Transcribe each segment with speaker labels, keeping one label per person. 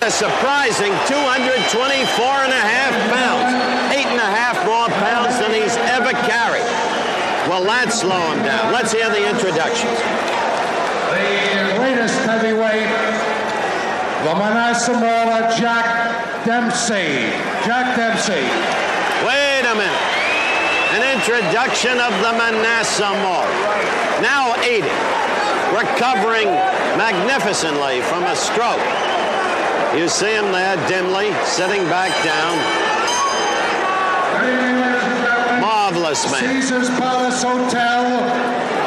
Speaker 1: A surprising 224.5 pounds. 8.5 more pounds than he's ever carried. Will that slow him down? Let's hear the introductions.
Speaker 2: The latest heavyweight, the Manasseh Mauler, Jack Dempsey. Jack Dempsey.
Speaker 1: Wait a minute. An introduction of the Nassau Coliseum. Now 80. Recovering magnificently from a stroke. You see him there dimly, sitting back down. Marvelous man.
Speaker 2: Caesar's Palace Hotel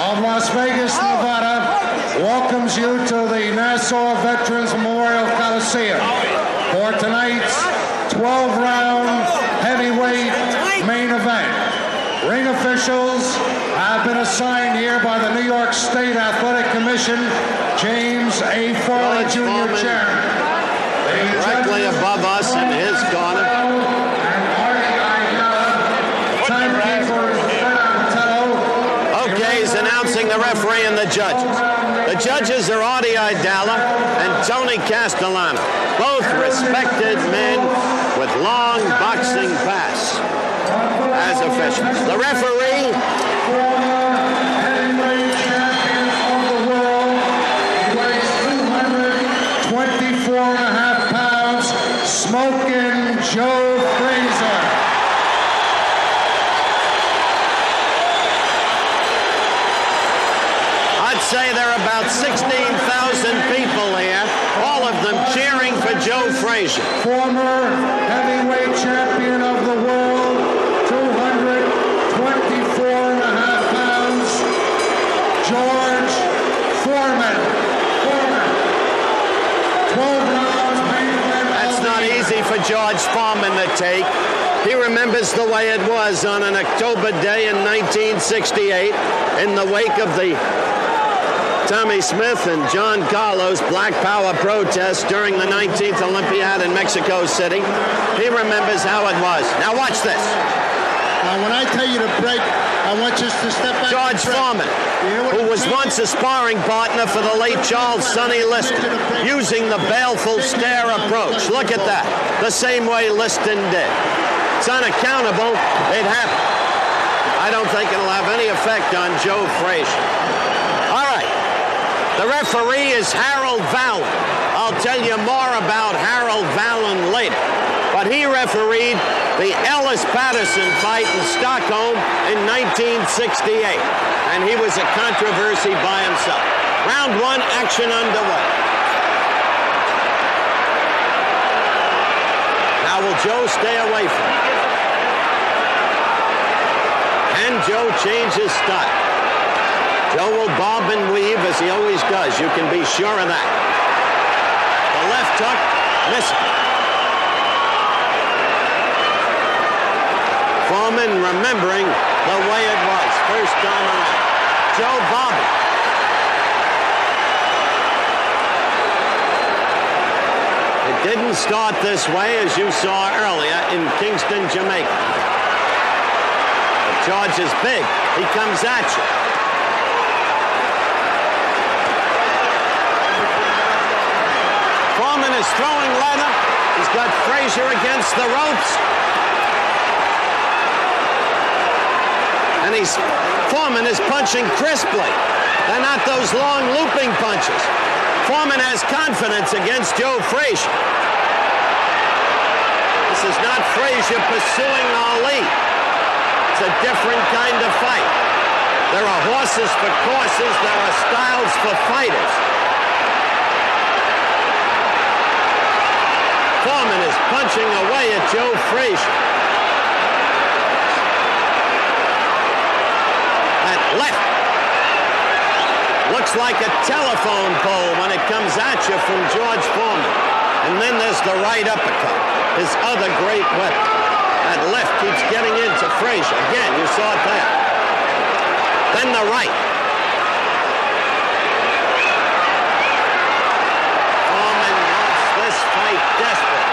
Speaker 2: of Las Vegas, Nevada welcomes you to the Nassau Veterans Memorial Coliseum for tonight's 12-round heavyweight main event. Ring officials have been assigned here by the New York State Athletic Commission. James A. Farley, Jr., Chairman.
Speaker 1: Directly above us in his corner. Okay, he's announcing the referee and the judges. The judges are Artie Idala and Tony Castellano, both respected men with long boxing pasts as officials. The referee,
Speaker 2: heavyweight champion of the world, he weighs 224.5 pounds, Smoking Joe Frazier.
Speaker 1: I'd say there are about 16,000 people here, all of them cheering for Joe Frazier.
Speaker 2: Former heavyweight champion of the world, 224.5 pounds, George Foreman. 12 rounds, main event.
Speaker 1: That's not easy for George Foreman to take. He remembers the way it was on an October day in 1968 in the wake of the Tommy Smith and John Carlos Black Power protests during the 19th Olympiad in Mexico City. He remembers how it was. Now watch this.
Speaker 3: When I tell you to break, I want you to step back.
Speaker 1: George Foreman, who was once a sparring partner for the late Charles Sonny Liston, using the baleful stare approach. Look at that. The same way Liston did. It's unaccountable. It happened. I don't think it'll have any effect on Joe Frazier. All right. The referee is Harold Vallon. I'll tell you more about Harold Vallon later. But he refereed the Ellis-Patterson fight in Stockholm in 1968. And he was a controversy by himself. Round one, action underway. Now will Joe stay away from it? Can Joe change his style? Joe will bob and weave as he always does. You can be sure of that. The left hook, missing. Foreman remembering the way it was first time around. Joe bobbing. It didn't start this way, as you saw earlier in Kingston, Jamaica. The charge is big. He comes at you. Foreman is throwing leather. He's got Frazier against the ropes. And Foreman is punching crisply. They're not those long looping punches. Foreman has confidence against Joe Frazier. This is not Frazier pursuing Ali. It's a different kind of fight. There are horses for courses. There are styles for fighters. Foreman is punching away at Joe Frazier. That left looks like a telephone pole when it comes at you from George Foreman. And then there's the right uppercut, his other great weapon. That left keeps getting into Frazier. Again, you saw it there. Then the right. Foreman wants this fight desperate.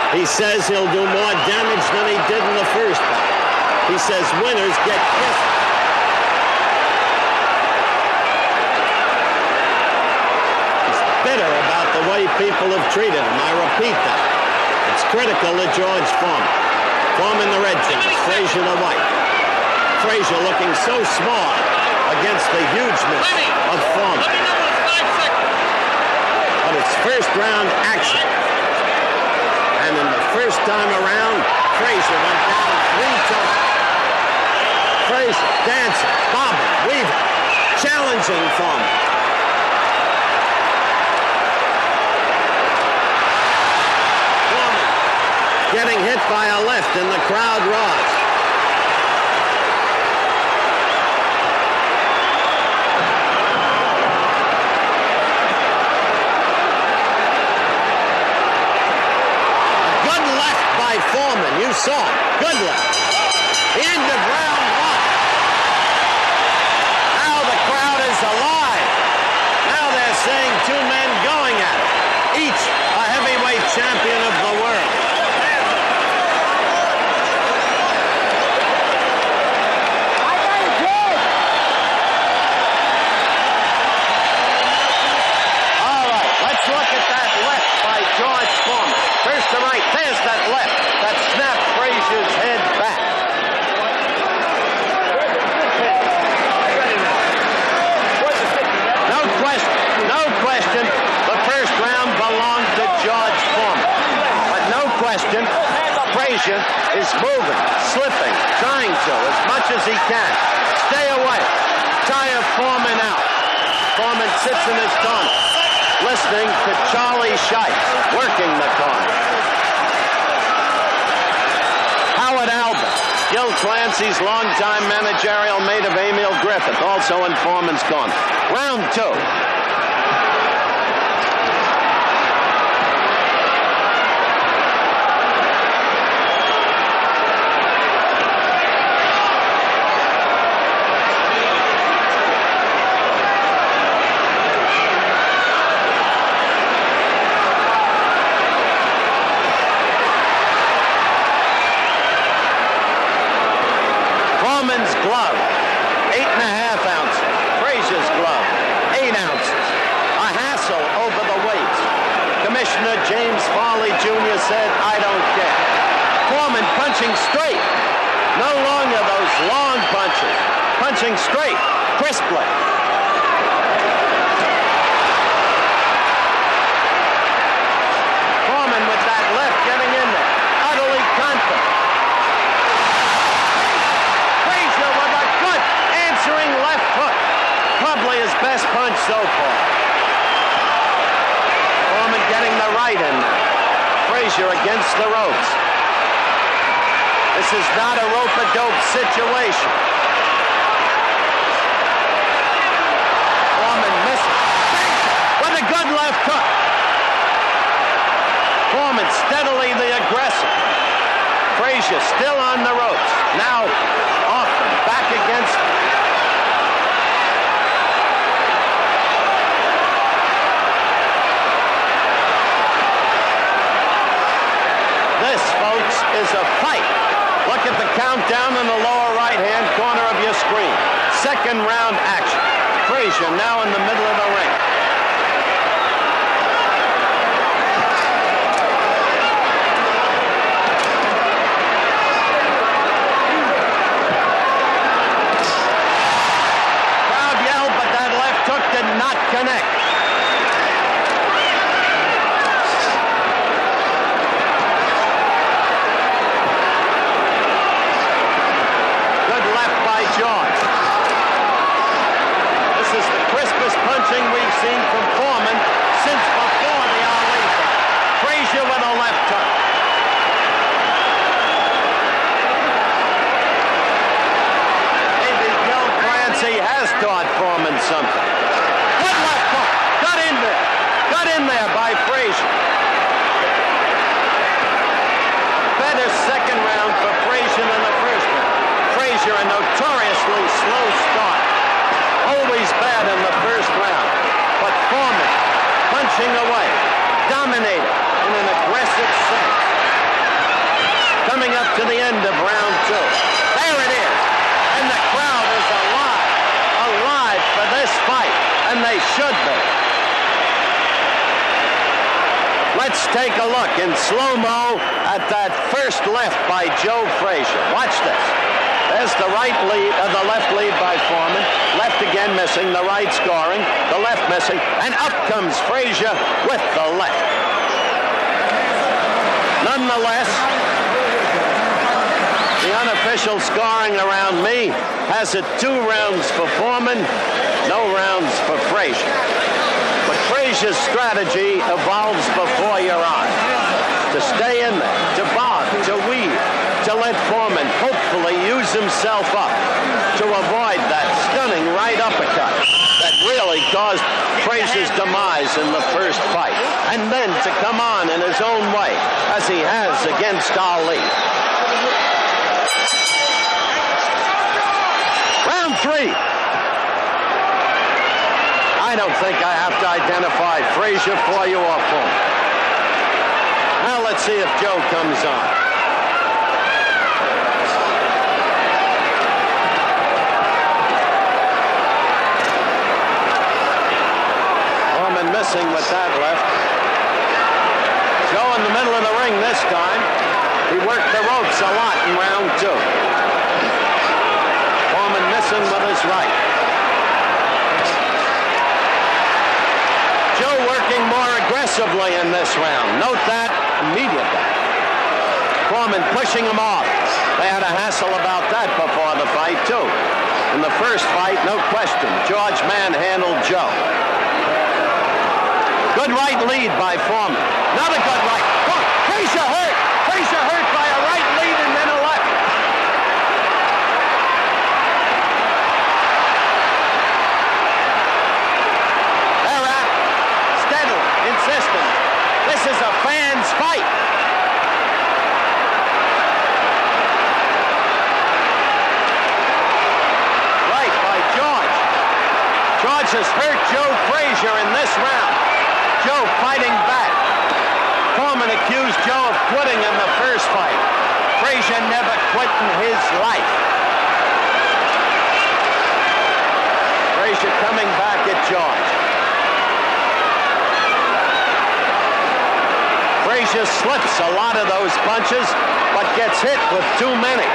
Speaker 1: He says he'll do more damage than he did in the first fight. He says winners get kissed. He's bitter about the the way people have treated him. I repeat that. It's critical to George Foreman. Foreman the red jeans, Frazier the white. Frazier looking so small against the hugeness of Foreman. But it's first round action. And in the first time around, Frazier went down 3 times. Frazier dancing, bobbing, weaving, challenging Foreman. Foreman getting hit by a left and the crowd roars. Foreman, you saw it. Good left. The end of round 1. Now the crowd is alive. Now they're seeing 2 men going at it. Each a heavyweight champion of the world. All right, let's look at that left by George Foreman. First to right, there's that left. That snapped Frazier's head back. No question, the first round belonged to George Foreman. But no question, Frazier is moving, slipping, trying to, as much as he can. Stay away. Tire Foreman out. Foreman sits in his corner, listening to Charlie Scheitz, working the corner. Howard Albert, Gil Clancy's longtime managerial mate of Emil Griffith, also in Foreman's corner. Round 2. Foreman's glove, 8.5 ounces. Frazier's glove, 8 ounces. A hassle over the weights. Commissioner James Farley Jr. said, I don't care. Foreman punching straight. No longer those long punches. Punching straight, crisply. Foreman with that left getting in there. Utterly confident. Left hook, probably his best punch so far. Foreman getting the right in there. Frazier against the ropes. This is not a rope-a-dope situation. Foreman misses. With a good left hook. Foreman steadily the aggressor. Frazier still on the ropes. Now often back against this, folks, is a fight. Look at the countdown in the lower right-hand corner of your screen. Second round action. Frazier now in the middle of the ring. Crowd yelled, but that left hook did not connect. George. This is the crispest punching we've seen from Foreman since before the Ali fight. Frazier with a left hook. Maybe Gil Clancy has taught Foreman something. Good left hook. Got in there. Got in there by Frazier. Better second round for Frazier than the first round. Frazier a notoriously slow start. Always bad in the first round. But Foreman punching away. Dominating in an aggressive sense. Coming up to the end of round 2. There it is. And the crowd is alive. Alive for this fight. And they should be. take a look in slow-mo at that first left by Joe Frazier. Watch this. There's the left lead by Foreman. Left again missing, the right scoring, the left missing, and up comes Frazier with the left. Nonetheless, the unofficial scoring around me has it 2 rounds for Foreman, no rounds for Frazier. But Frazier's strategy evolves before your eyes. To stay in there, to bob, to weave, to let Foreman hopefully use himself up to avoid that stunning right uppercut that really caused Frazier's demise in the first fight. And then to come on in his own way, as he has against Ali. Round 3. I don't think I have to identify Frazier for you or Foreman. Now let's see if Joe comes on. Foreman missing with that left. Joe in the middle of the ring this time. He worked the ropes a lot in round 2. Foreman missing with his right. Joe working more aggressively in this round. Note that immediately. Foreman pushing him off. They had a hassle about that before the fight, too. In the first fight, no question, George manhandled Joe. Good right lead by Foreman. Another good right. Oh, Frazier hurt. Frazier hurt by a right lead and then a left. They're at steadily, insistent. This is a fan's fight. Right by George. George has hurt Joe Frazier in this round. Joe fighting back. Foreman accused Joe of quitting in the first fight. Frazier never quit in his life. Frazier coming back at George. Frazier slips a lot of those punches, but gets hit with too many.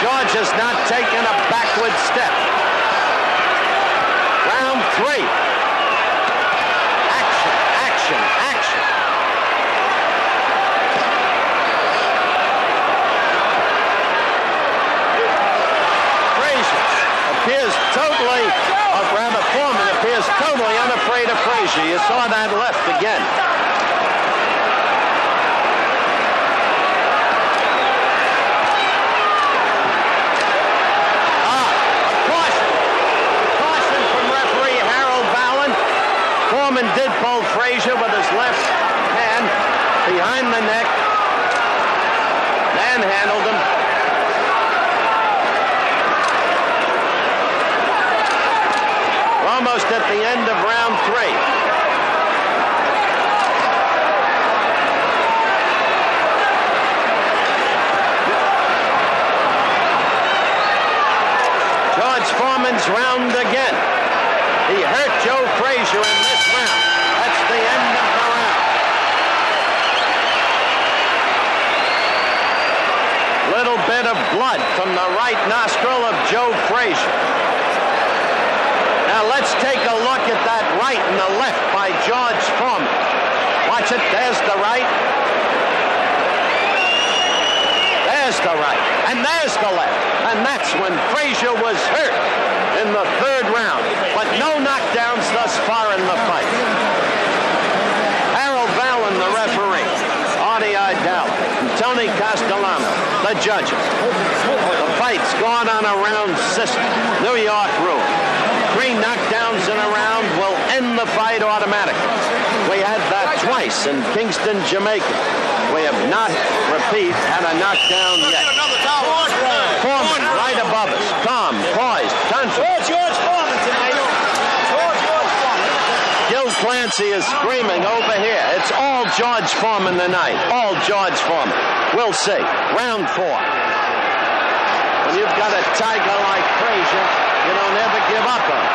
Speaker 1: George has not taken a backward step. Round 3. Action, action, action. Frazier appears totally, or rather Foreman appears totally unafraid of Frazier. You saw that left again. Foreman did pull Frazier with his left hand behind the neck, manhandled him. We're almost at the end of round 3. George Foreman's round again. He hurt Joe Frazier in this round. That's the end of the round. Little bit of blood from the right nostril of Joe Frazier. Now let's take a look at that right and the left by George Foreman. Watch it. There's the right. There's the right. And there's the left. And that's when Frazier was hurt in the 3rd round. But no knockdowns thus far in the fight. Harold Vallon, the referee. Artie Idell and Tony Castellano, the judges. The fight's gone on a round system. New York rule. 3 knockdowns in a round will end the fight automatically. We had that twice in Kingston, Jamaica. We have not, repeat, had a knockdown yet. Foreman right above us. Calm, poised, confident.
Speaker 4: George Foreman tonight. George Foreman.
Speaker 1: Gil Clancy is screaming over here. It's all George Foreman tonight. All George Foreman. We'll see. Round 4. When you've got got a tiger like Frazier, you don't ever give up on him.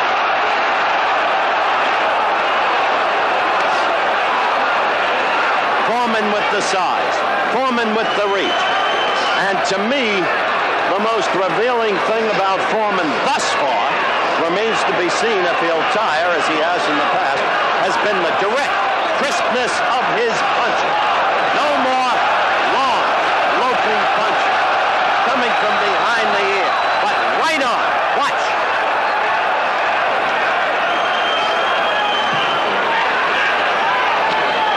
Speaker 1: Foreman with the size. Foreman with the reach. And to me, the most revealing thing about Foreman thus far, remains to be seen if he'll tire, as he has in the past, has been the direct crispness of his punching. No more long, loping punching coming from behind the ear, but right on. Watch.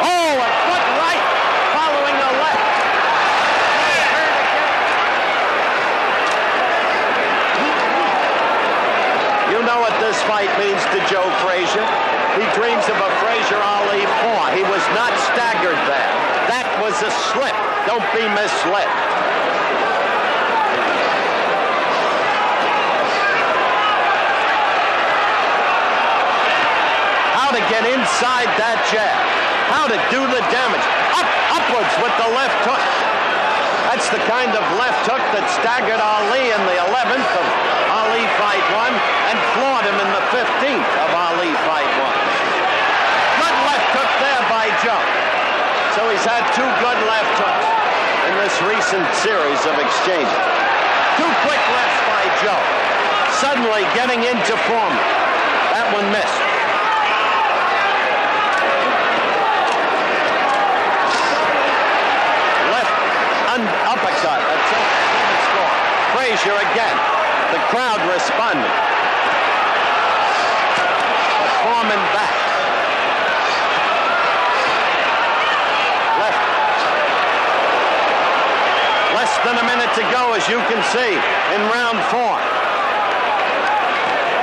Speaker 1: Oh, a foot right, following the left. You know what this fight means to Joe Frazier. He dreams of a Frazier-Ali 4. He was not staggered there. That was a slip. Don't be misled. How to get inside that jab. How to do the damage. Upwards with the left hook. That's the kind of left hook that staggered Ali in the 11th of Ali Fight 1 and floored him in the 15th of Ali Fight 1. Good left hook there by Joe. So he's had two good left hooks in this recent series of exchanges. Two quick lefts by Joe. Suddenly getting into Foreman. That one missed. Uppercut. Score. Frazier again. The crowd responding. But Foreman back. Left. Less than a minute to go, as you can see, in round 4.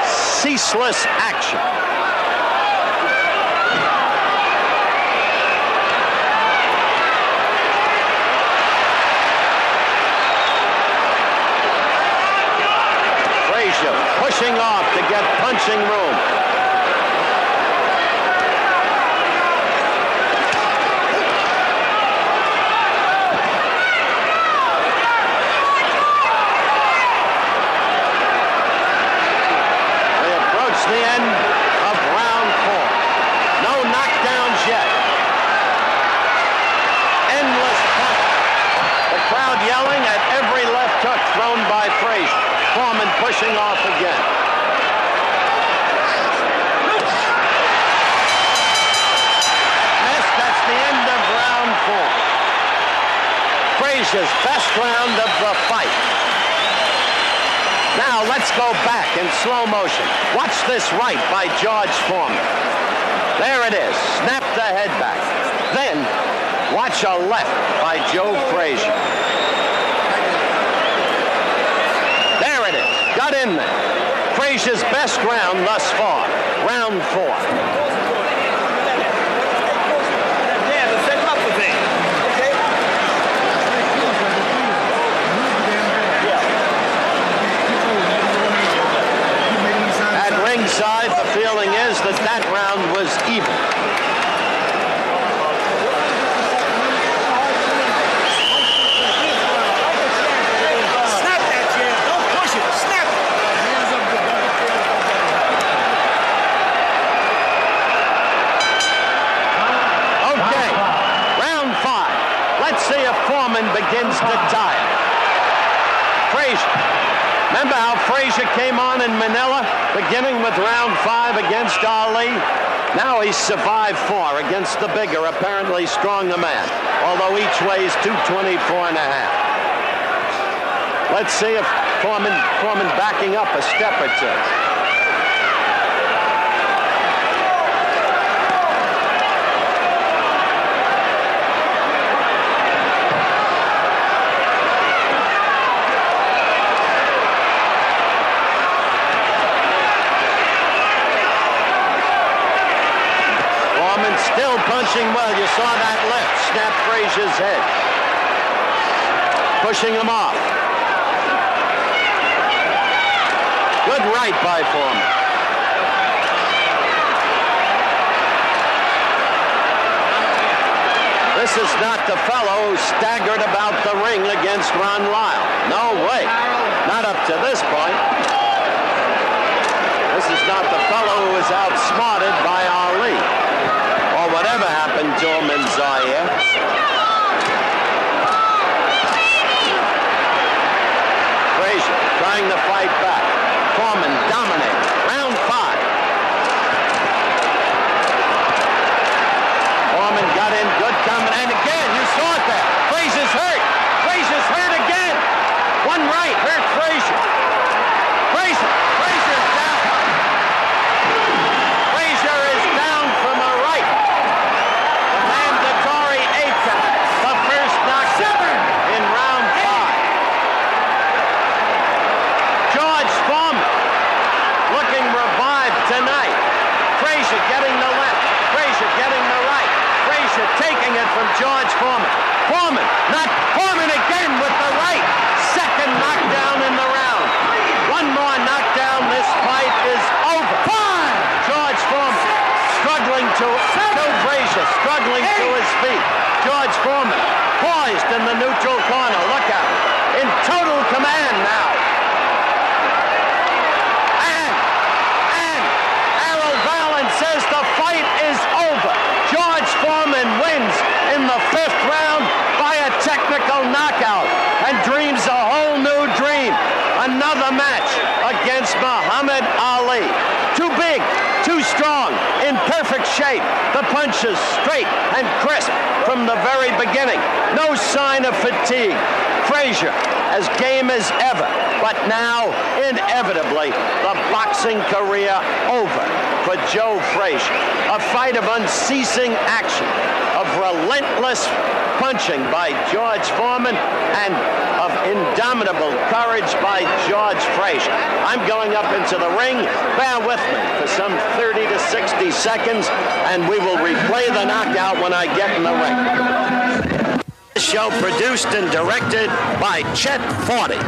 Speaker 1: Ceaseless action. Pushing off to get punching room. They approach the end of round 4. No knockdowns yet. Endless punch. The crowd yelling at every left hook thrown by Frazier. Foreman pushing off again. Missed. That's the end of round 4. Frazier's best round of the fight. Now let's go back in slow motion. Watch this right by George Foreman. There it is. Snap the head back. Then watch a left by Joe Frazier. Got in there. Frazier's best round thus far. Round 4.
Speaker 5: Yeah, let's set him up with it. Okay.
Speaker 1: At ringside, the feeling is that that round was even. Begins to tire. Frazier. Remember how Frazier came on in Manila, beginning with round 5 against Ali? Now he's survived 4 against the bigger, apparently stronger man, although each weighs 224.5. Let's see if Foreman backing up a step or two. Still punching well. You saw that left snap Frazier's head. Pushing him off. Good right by Foreman. This is not the fellow who staggered about the ring against Ron Lyle. No way. Not up to to this point. This is not the fellow who was outsmarted by Ali, or whatever happened to him in Zaire. Frazier trying to fight back. Foreman dominates. Round 5. Foreman got in good coming, and again, you saw it there. Frazier's hurt. Frazier's hurt again. One right hurt Frazier. Frazier's down. Frazier is down from a right. The mandatory 8 count. The first knockdown in round 5. George Foreman looking revived tonight. Frazier getting the left. Frazier getting the right. Frazier taking it from George Foreman. Foreman again with the right. Second knockdown in the round. One more knockdown. This fight is over. 5. George Foreman struggling to Frazier, struggling 8. To his feet. George Foreman poised in the neutral corner. Look at him. In total command now. And Errol Vallon says the fight is over. George Foreman wins in the 5th round by a technical knockout and dreams a whole new dream. Another match against Muhammad Ali. Too big, too strong, in perfect shape. The punches straight and crisp from the very beginning. No sign of fatigue. Frazier as game as ever, but now inevitably the boxing career over for Joe Frazier. A fight of unceasing action, of relentless punching by George Foreman, and of indomitable courage by George Frazier. I'm going up into the ring. Bear with me for some 30 to 60 seconds, and we will replay the knockout when I get in the ring. This show produced and directed by Chet Forty.